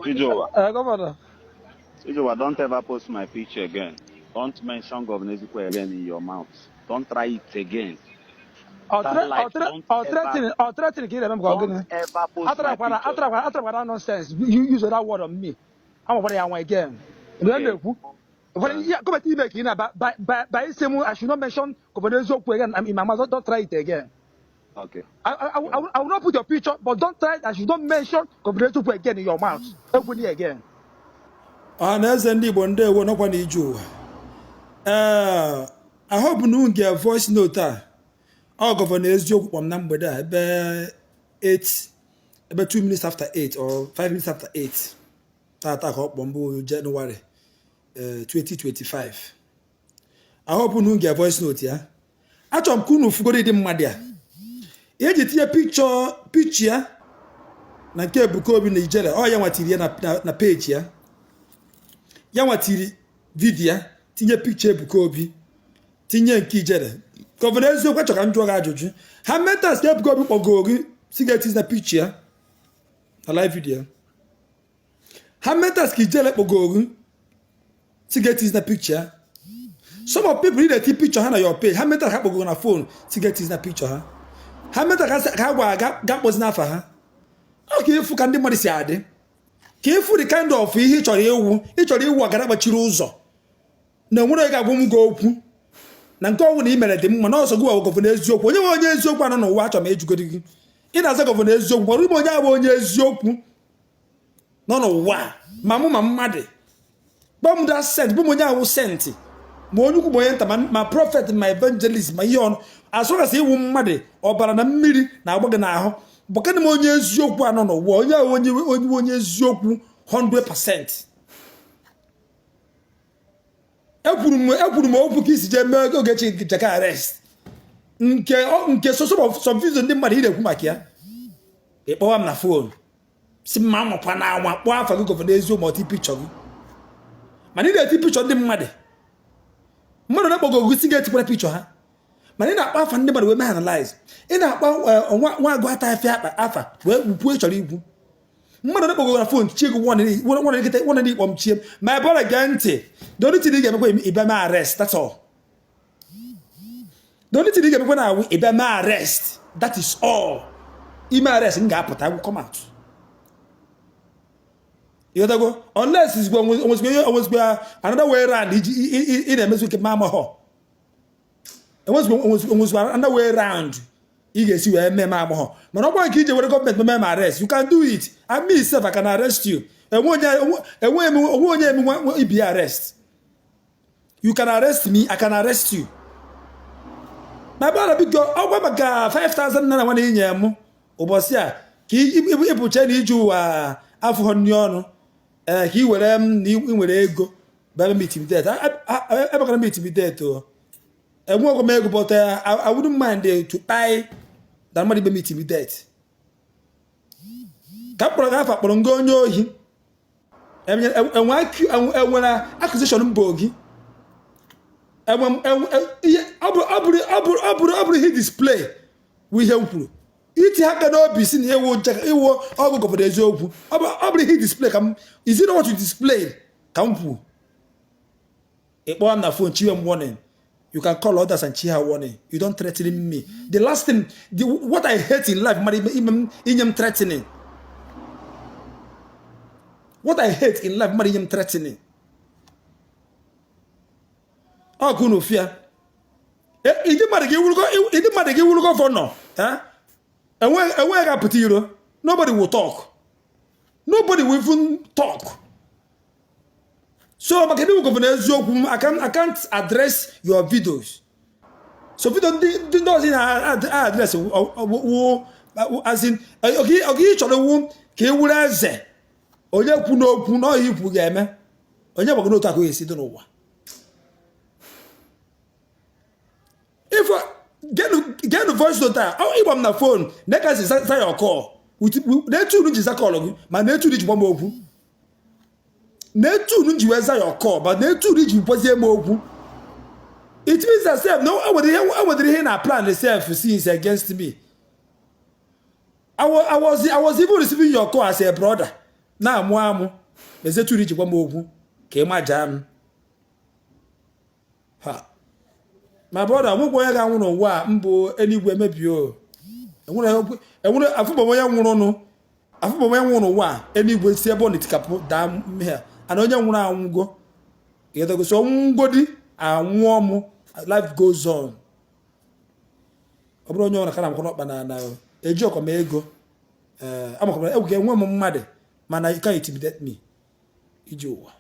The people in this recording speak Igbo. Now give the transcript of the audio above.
Ijeuwa. Governor. Ijeuwa, don't ever post my picture again. Don't mention Governor Eziokwu again in your mouth. Don't try it again. Or threatening, don't ever post my picture. Nonsense. You use that word on me. I'm over there again. Okay. Come by same I should not mention Governor Eziokwu again. I'm in my mouth. Don't try it again. Okay. I will not put your picture, but don't try it. I should not mention Governor Eziokwu again in your mouth. Openly again. Ndị Igbo ndewo nọkwa na Ijeuwa. I hope nu get voice note a. Ọ Governor Eziokwu kpọm na mgbede a ebe 2 minutes after 8 or 5 minutes after 8. Tata ka ọ kpọm bụ January 2025. I hope nu get voice note ya. Achọrọ m ka unu fugoro ịdị mmadụ a. Eji tinye picture ya na nke Ebuka Obi na Ijele. Ọ ya nwatiri ya na page ya. Ya nwatiri video ya, tinye picture Ebuka Obi, tinye nke Ijele. Governor Eziokwu achọ ka m jụọ gị ajụjụ. Ha metas ka Ebuka Obi kpọgoro gị si ga-etizi na picture ya na live video. Ha metas ka Ijele kpọgoro gị si ga-etizi na picture ya. Some of people need a picture ha na your page. Ha metas ka kpọgoro na phone si ga-etizi na picture ha. Ha metas ka ha gwa ga kpozi n'afa ha. Ọ ka ịfụ ka ndị mmadụ si adị. Ka ịfụ the kind of ihe ịchọrọ iwu agara gbachiri ụzọ na nwere ga-agwụ m gị okwu na nke ọnwụ na ị mere dị mma na ọsọ gị wa Governor Eziokwu onye nwe onye eziokwu anọ n'ụwa achọrọ m ejugoro gị ị na-aza Governor Eziokwu gbọrọ ime onye abụ onye eziokwu nọ n'ụwa ma mụ ma mmadụ gbam da sent bụ m onye ahụ senti ma onye ukwu ma onye nta ma prophet ma evangelist ma ihe ọnụ asọgasị iwu mmadụ ọbara na mmiri na-agba gị n'ahụ bụkana m onye eziokwu anọ n'ụwa onye ahụ onye eziokwu 100%. Ekwuru m okwu ka isi jee mee oge chika arrest nke some video ndị mmadụ ị na-ekwu maka ya ịkpọwa m na phone si mma amụkwa na anwa kpọọ afa gị Governor Eziokwu ma ọtị picture gị mana ị na-eti picture ndị mmadụ na-akpọgo gị si ga-etikwara picture ha mana ị na-akpọ afa ndị mmadụ wee mee analyze ị na-akpọ nwa agụ ata afịa afa wee kwuo ịchọrọ ikwu mmadụ na-akpọgo na phone chie gị nwana n'ikpọ m chie ma ebe ọ gee ntị the only thing ị ga-emekwa ịbịa mee arrest, that's all. The only thing ị ga-emekwa na awụ ịbịa mee arrest, that is all. Ime arrest m ga-apụta agwụ come out. You go unless it's going another way around ị na-emezu ike ma amahọ almost another way around ị ga-esi wee mee ma amahọ mana ọ gwa nke ije were gọọmenti mee arrest, you can do it. I mean self I can arrest you. Enwe onye eme ibi arrest. You can arrest me, I can arrest you. My brother big girl, I want maka 5,000 naira wana inye mu. Ụbọchị a ka ịpụcha na Ijeuwa afọ nni ọnụ ka I were m na nwere ego ba me intimidate. Ebe kana me intimidate o. Enwe ogo me ego but I wouldn't mind to buy that money be me intimidate. Ka kpọrọ ga afa kpọrọ ngo onye ohi. Enwe accusation mbo gị. Abụrụ ihe display ihe kwuru iti ha ka n'obi si na iwu ọgụ Governor Eziokwu abụrụ ihe display ka m is it what you display ka m kwuru ịkpọọ m na phone chiwe m warning. You can call others and cheer warning. You don't threaten me. The last thing what I hate in life inyem threatening. What I hate in life inyem threatening. Oh, kunu fear. Idi mmadụ gị wuru governor. Enwe ga pụta iro. Nobody will talk. Nobody will even talk. So, maka ndị Governor Eziokwu, I can't address your videos. So, video ndị ọzọ na-address as in, oge ịchọrọ wu ka e wuru eze onye kwu n'okwu na ọhịa ikwu ga-eme onye gbagoro otu akụ esi dị n'ụwa. If get the voice note if I'm na phone, make us say your call. They two nji za call you, but they two nji bomb oku. They two nji weza your call, but they two nji pozie mo oku. It means that self no, I would hear na plan the self since against me. I was even receiving your call as a brother. na-amụ amụ ezeturi jikwa m okwu ka ị majaa m ha ma brọda nwekwa onye ga-anwụ n'ụwa a mbụ eluigwe mebie enwere afụbom onye nwụrụnụ afụbom onye nwụrụ n'ụwa a eluigwe si ebe ọ na-etikapụ daa mmehie ana onye nwụrụ anwụgo ịgosi ọnwụgodi anwụọ mụ life goes on ọ bụrụ onye ọra ka na-amakọ n'ọkpa na eji ọkwa m ego amakọrọ egwu ga-enwe m mmadụ mana you can't intimidate me Ijeuwa